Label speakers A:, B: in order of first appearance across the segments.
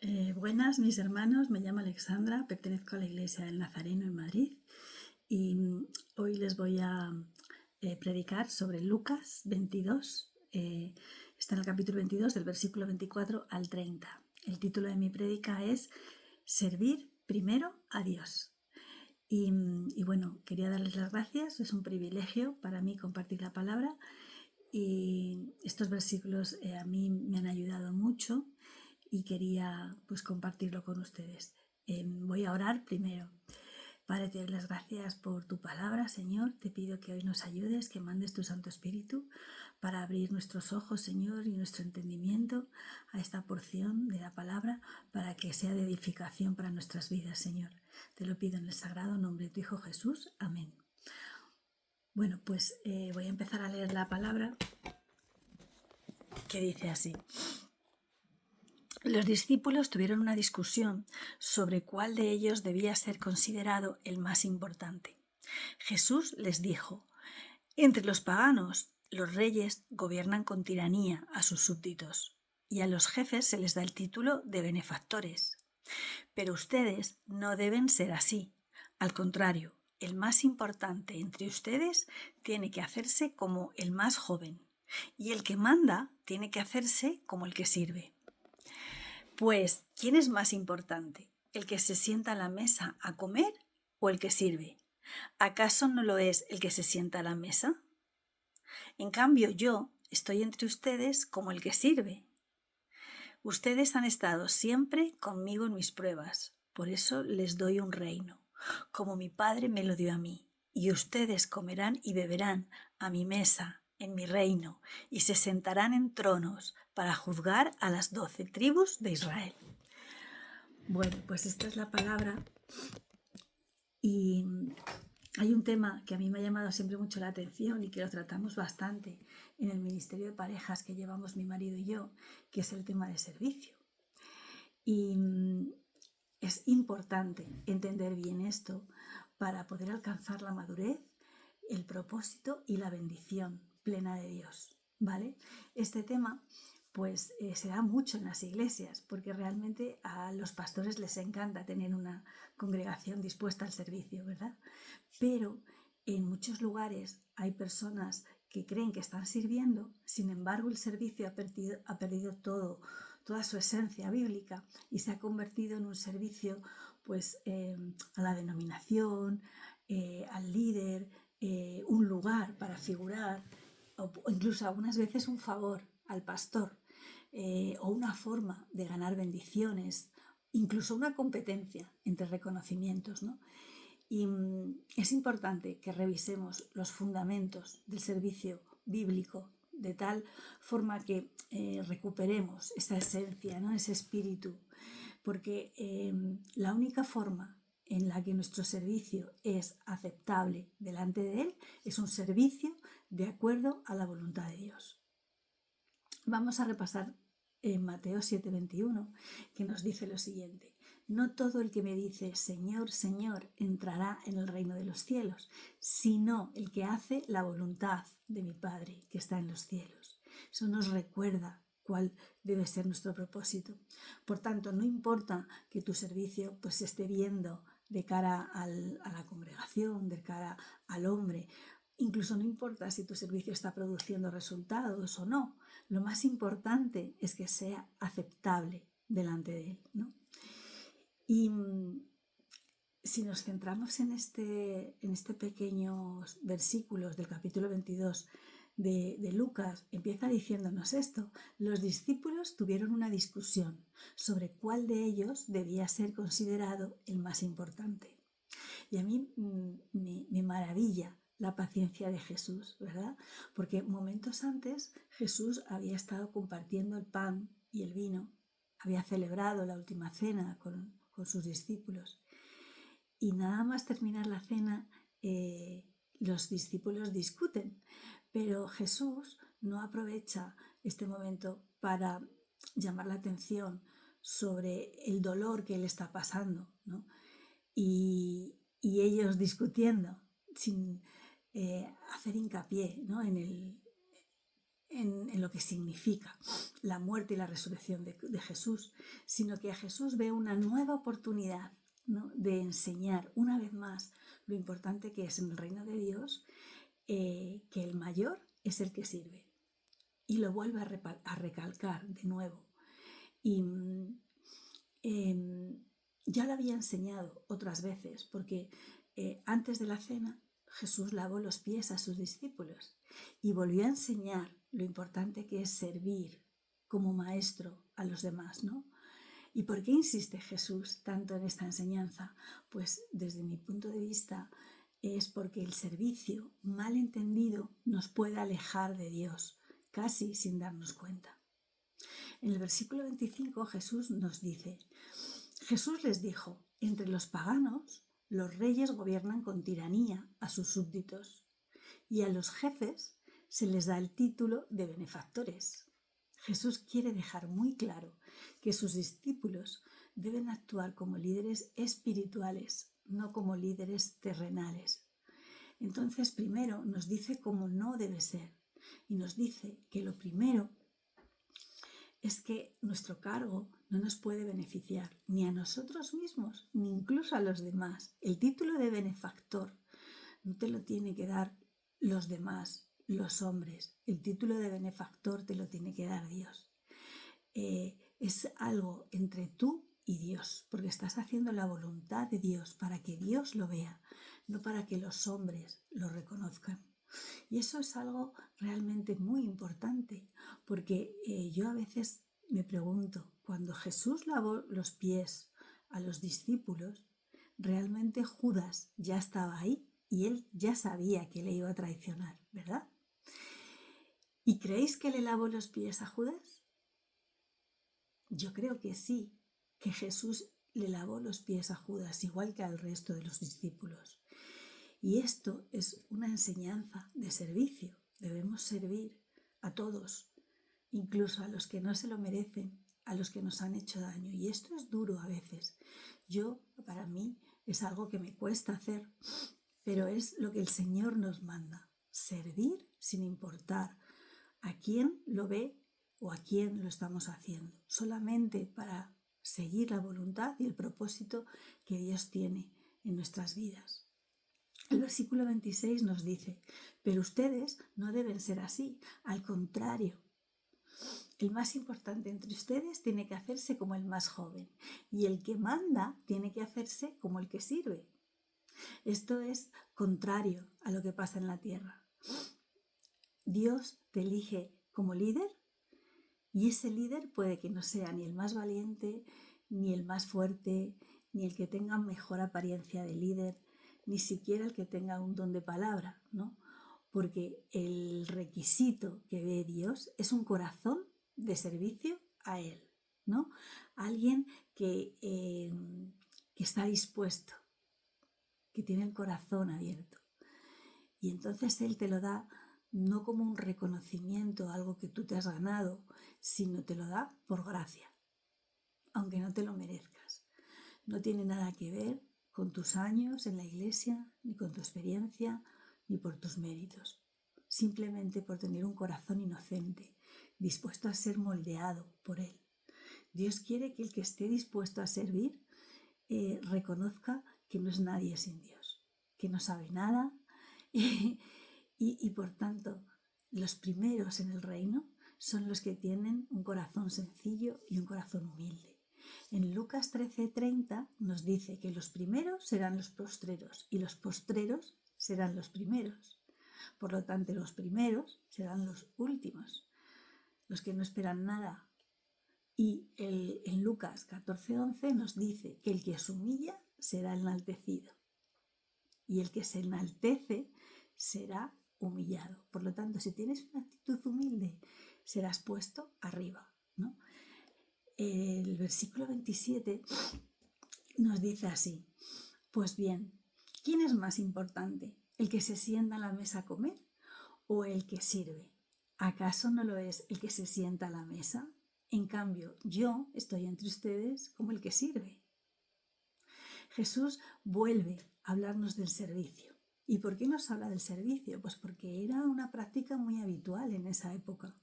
A: Buenas, mis hermanos, me llamo Alexandra, pertenezco a la Iglesia del Nazareno en Madrid y hoy les voy a predicar sobre Lucas 22. Está en el capítulo 22, del versículo 24 al 30. El título de mi prédica es Servir primero a Dios. Y bueno, quería darles las gracias, es un privilegio para mí compartir la palabra y estos versículos a mí me han ayudado mucho y quería pues compartirlo con ustedes. Voy a orar primero. Padre, te doy las gracias por tu palabra, Señor. Te pido que hoy nos ayudes, que mandes tu Santo Espíritu para abrir nuestros ojos, Señor, y nuestro entendimiento a esta porción de la palabra para que sea de edificación para nuestras vidas, Señor. Te lo pido en el sagrado nombre de tu Hijo Jesús. Amén. Bueno, pues voy a empezar a leer la palabra que dice así. Los discípulos tuvieron una discusión sobre cuál de ellos debía ser considerado el más importante. Jesús les dijo: entre los paganos, los reyes gobiernan con tiranía a sus súbditos y a los jefes se les da el título de benefactores. Pero ustedes no deben ser así. Al contrario, el más importante entre ustedes tiene que hacerse como el más joven y el que manda tiene que hacerse como el que sirve. Pues, ¿quién es más importante? ¿El que se sienta a la mesa a comer o el que sirve? ¿Acaso no lo es el que se sienta a la mesa? En cambio, yo estoy entre ustedes como el que sirve. Ustedes han estado siempre conmigo en mis pruebas, por eso les doy un reino, como mi Padre me lo dio a mí, y ustedes comerán y beberán a mi mesa, en mi reino, y se sentarán en tronos para juzgar a las 12 tribus de Israel. Bueno, pues esta es la palabra y hay un tema que a mí me ha llamado siempre mucho la atención y que lo tratamos bastante en el Ministerio de Parejas que llevamos mi marido y yo, que es el tema de servicio. Y es importante entender bien esto para poder alcanzar la madurez, el propósito y la bendición plena de Dios, ¿vale? Este tema pues se da mucho en las iglesias porque realmente a los pastores les encanta tener una congregación dispuesta al servicio, ¿verdad? Pero en muchos lugares hay personas que creen que están sirviendo, sin embargo el servicio ha perdido toda su esencia bíblica y se ha convertido en un servicio pues a la denominación, al líder, un lugar para figurar o incluso algunas veces un favor al pastor o una forma de ganar bendiciones, incluso una competencia entre reconocimientos, ¿no? Y es importante que revisemos los fundamentos del servicio bíblico de tal forma que recuperemos esa esencia, ¿no? Ese espíritu, porque la única forma en la que nuestro servicio es aceptable delante de Él es un servicio de acuerdo a la voluntad de Dios. Vamos a repasar en Mateo 7:21, que nos dice lo siguiente: no todo el que me dice Señor, Señor entrará en el reino de los cielos, sino el que hace la voluntad de mi Padre que está en los cielos. Eso nos recuerda cuál debe ser nuestro propósito. Por tanto, no importa que tu servicio pues se esté viendo de cara a la congregación, de cara al hombre. Incluso no importa si tu servicio está produciendo resultados o no. Lo más importante es que sea aceptable delante de Él, ¿no? Y si nos centramos en este pequeños versículos del capítulo 22 de Lucas, empieza diciéndonos esto: los discípulos tuvieron una discusión sobre cuál de ellos debía ser considerado el más importante. Y a mí me maravilla la paciencia de Jesús, ¿verdad? Porque momentos antes Jesús había estado compartiendo el pan y el vino, había celebrado la última cena con sus discípulos. Y nada más terminar la cena, los discípulos discuten, pero Jesús no aprovecha este momento para llamar la atención sobre el dolor que él está pasando, ¿no? Y ellos discutiendo sin hacer hincapié, ¿no? en lo que significa la muerte y la resurrección de Jesús, sino que a Jesús ve una nueva oportunidad, ¿no?, de enseñar una vez más lo importante que es en el reino de Dios, que el mayor es el que sirve. Y lo vuelve a recalcar de nuevo. Y ya lo había enseñado otras veces, porque antes de la cena Jesús lavó los pies a sus discípulos y volvió a enseñar lo importante que es servir como maestro a los demás, ¿no? ¿Y por qué insiste Jesús tanto en esta enseñanza? Pues desde mi punto de vista es porque el servicio mal entendido nos puede alejar de Dios, casi sin darnos cuenta. En el versículo 25 Jesús nos dice: Jesús les dijo, entre los paganos los reyes gobiernan con tiranía a sus súbditos y a los jefes se les da el título de benefactores. Jesús quiere dejar muy claro que sus discípulos deben actuar como líderes espirituales, no como líderes terrenales. Entonces, primero nos dice cómo no debe ser y nos dice que lo primero es que nuestro cargo no nos puede beneficiar ni a nosotros mismos ni incluso a los demás. El título de benefactor no te lo tiene que dar los demás, los hombres. El título de benefactor te lo tiene que dar Dios. Es algo entre tú y Dios, porque estás haciendo la voluntad de Dios para que Dios lo vea, no para que los hombres lo reconozcan. Y eso es algo realmente muy importante, porque yo a veces me pregunto, cuando Jesús lavó los pies a los discípulos, ¿realmente Judas ya estaba ahí? Y él ya sabía que le iba a traicionar, ¿verdad? ¿Y creéis que le lavó los pies a Judas? Yo creo que sí, que Jesús le lavó los pies a Judas, igual que al resto de los discípulos. Y esto es una enseñanza de servicio. Debemos servir a todos, incluso a los que no se lo merecen, a los que nos han hecho daño. Y esto es duro a veces. Para mí, es algo que me cuesta hacer, pero es lo que el Señor nos manda. Servir sin importar a quién lo ve o a quién lo estamos haciendo. Solamente para seguir la voluntad y el propósito que Dios tiene en nuestras vidas. El versículo 26 nos dice: pero ustedes no deben ser así, al contrario. El más importante entre ustedes tiene que hacerse como el más joven y el que manda tiene que hacerse como el que sirve. Esto es contrario a lo que pasa en la tierra. Dios te elige como líder y ese líder puede que no sea ni el más valiente, ni el más fuerte, ni el que tenga mejor apariencia de líder, ni siquiera el que tenga un don de palabra, ¿no? Porque el requisito que ve Dios es un corazón de servicio a Él, ¿no? Alguien que está dispuesto, que tiene el corazón abierto. Y entonces Él te lo da no como un reconocimiento, algo que tú te has ganado, sino te lo da por gracia, aunque no te lo merezcas. No tiene nada que ver con tus años en la iglesia, ni con tu experiencia, ni por tus méritos. Simplemente por tener un corazón inocente, dispuesto a ser moldeado por Él. Dios quiere que el que esté dispuesto a servir reconozca que no es nadie sin Dios, que no sabe nada y por tanto los primeros en el reino son los que tienen un corazón sencillo y un corazón humilde. En Lucas 13:30 nos dice que los primeros serán los postreros y los postreros serán los primeros. Por lo tanto, los primeros serán los últimos, los que no esperan nada. Y en Lucas 14:11 nos dice que el que se humilla será enaltecido y el que se enaltece será humillado. Por lo tanto, si tienes una actitud humilde, serás puesto arriba, ¿no? El versículo 27 nos dice así: pues bien, ¿quién es más importante? ¿El que se sienta a la mesa a comer o el que sirve? ¿Acaso no lo es el que se sienta a la mesa? En cambio, yo estoy entre ustedes como el que sirve. Jesús vuelve a hablarnos del servicio ¿Y por qué nos habla del servicio? Pues porque era una práctica muy habitual en esa época.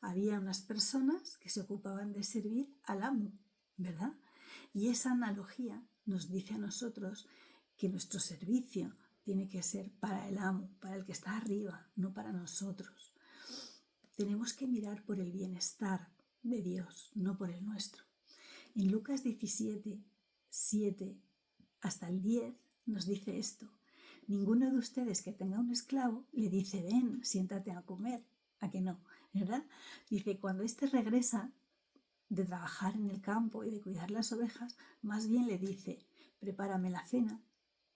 A: Había unas personas que se ocupaban de servir al amo, ¿verdad? Y esa analogía nos dice a nosotros que nuestro servicio tiene que ser para el amo, para el que está arriba, no para nosotros. Tenemos que mirar por el bienestar de Dios, no por el nuestro. En Lucas 17, 7 hasta el 10 nos dice esto. Ninguno de ustedes que tenga un esclavo le dice, ven, siéntate a comer. ¿A que no? ¿Verdad? Dice, cuando éste regresa de trabajar en el campo y de cuidar las ovejas, más bien le dice, prepárame la cena,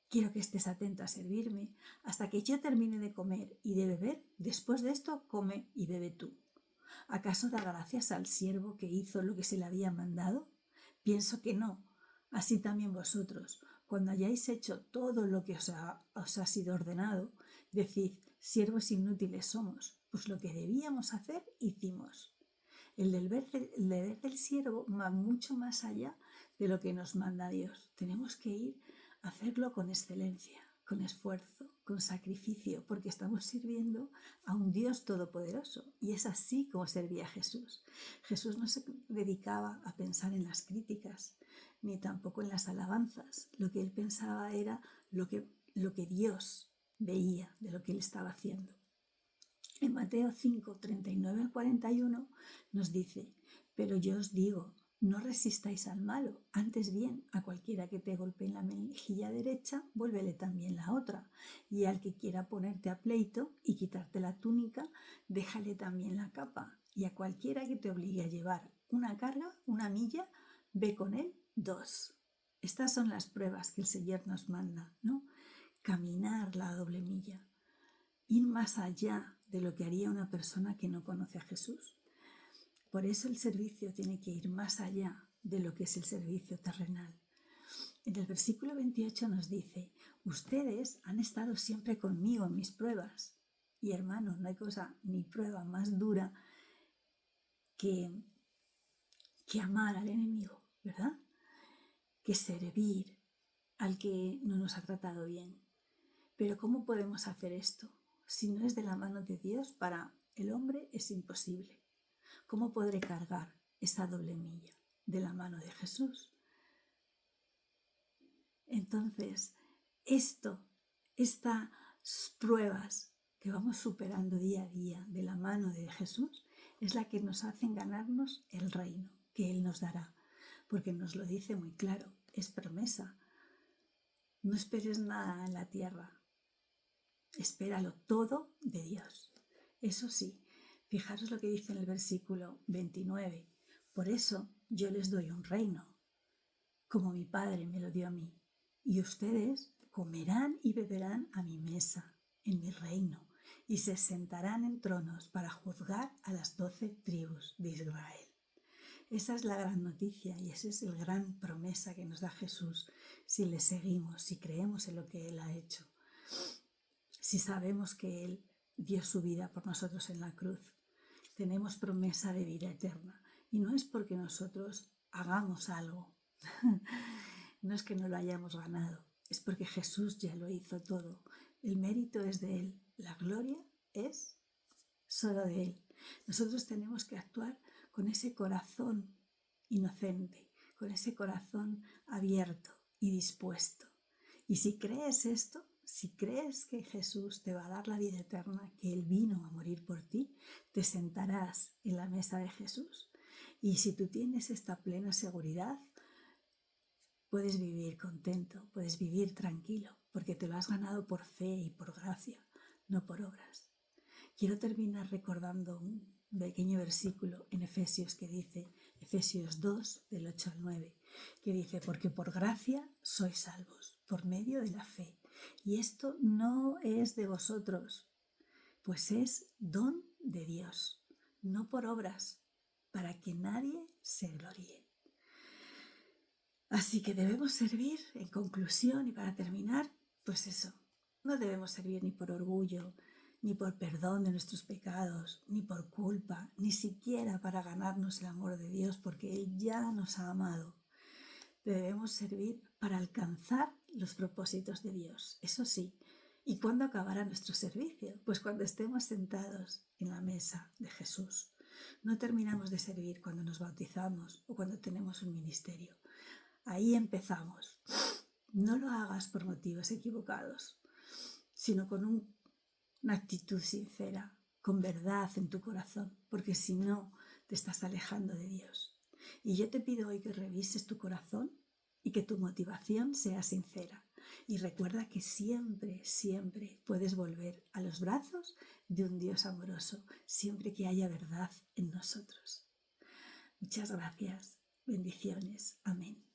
A: quiero que estés atento a servirme, hasta que yo termine de comer y de beber, después de esto come y bebe tú. ¿Acaso da gracias al siervo que hizo lo que se le había mandado? Pienso que no. Así también vosotros, cuando hayáis hecho todo lo que os ha sido ordenado, decid, siervos inútiles somos, pues lo que debíamos hacer, hicimos. El deber del siervo va mucho más allá de lo que nos manda Dios. Tenemos que ir a hacerlo con excelencia, con esfuerzo, con sacrificio, porque estamos sirviendo a un Dios todopoderoso. Y es así como servía Jesús. Jesús no se dedicaba a pensar en las críticas, ni tampoco en las alabanzas. Lo que él pensaba era lo que Dios veía de lo que él estaba haciendo. En Mateo 5, 39 al 41 nos dice, pero yo os digo, no resistáis al malo, antes bien, a cualquiera que te golpee en la mejilla derecha, vuélvele también la otra, y al que quiera ponerte a pleito y quitarte la túnica, déjale también la capa, y a cualquiera que te obligue a llevar una carga, una milla, ve con él 2. Estas son las pruebas que el Señor nos manda, ¿no? Caminar la doble milla, ir más allá de lo que haría una persona que no conoce a Jesús. Por eso el servicio tiene que ir más allá de lo que es el servicio terrenal. En el versículo 28 nos dice, ustedes han estado siempre conmigo en mis pruebas. Y hermanos, no hay cosa ni prueba más dura que amar al enemigo, ¿verdad? Que servir al que no nos ha tratado bien. Pero ¿cómo podemos hacer esto? Si no es de la mano de Dios, para el hombre es imposible. ¿Cómo podré cargar esa doble milla? De la mano de Jesús. Entonces, estas pruebas que vamos superando día a día de la mano de Jesús, es la que nos hacen ganarnos el reino que Él nos dará. Porque nos lo dice muy claro, es promesa. No esperes nada en la tierra. Espéralo todo de Dios. Eso sí, fijaros lo que dice en el versículo 29. Por eso yo les doy un reino, como mi Padre me lo dio a mí. Y ustedes comerán y beberán a mi mesa, en mi reino, y se sentarán en tronos para juzgar a las 12 tribus de Israel. Esa es la gran noticia y esa es la gran promesa que nos da Jesús si le seguimos, si creemos en lo que Él ha hecho. Si sabemos que Él dio su vida por nosotros en la cruz, tenemos promesa de vida eterna. Y no es porque nosotros hagamos algo, no es que no lo hayamos ganado, es porque Jesús ya lo hizo todo. El mérito es de Él, la gloria es solo de Él. Nosotros tenemos que actuar con ese corazón inocente, con ese corazón abierto y dispuesto. Y si crees esto, si crees que Jesús te va a dar la vida eterna, que Él vino a morir por ti, te sentarás en la mesa de Jesús. Y si tú tienes esta plena seguridad, puedes vivir contento, puedes vivir tranquilo, porque te lo has ganado por fe y por gracia, no por obras. Quiero terminar recordando un pequeño versículo en Efesios que dice, Efesios 2, del 8 al 9, que dice, porque por gracia sois salvos, por medio de la fe. Y esto no es de vosotros, pues es don de Dios, no por obras, para que nadie se gloríe. Así que debemos servir, en conclusión y para terminar, pues eso, no debemos servir ni por orgullo, ni por perdón de nuestros pecados, ni por culpa, ni siquiera para ganarnos el amor de Dios, porque Él ya nos ha amado. Debemos servir para alcanzar los propósitos de Dios. Eso sí, ¿Y cuándo acabará nuestro servicio? Pues cuando estemos sentados en la mesa de Jesús. No terminamos de servir cuando nos bautizamos o cuando tenemos un ministerio. Ahí empezamos. No lo hagas por motivos equivocados, sino con una actitud sincera, con verdad en tu corazón, porque si no, te estás alejando de Dios. Y yo te pido hoy que revises tu corazón y que tu motivación sea sincera. Y recuerda que siempre, siempre puedes volver a los brazos de un Dios amoroso, siempre que haya verdad en nosotros. Muchas gracias. Bendiciones. Amén.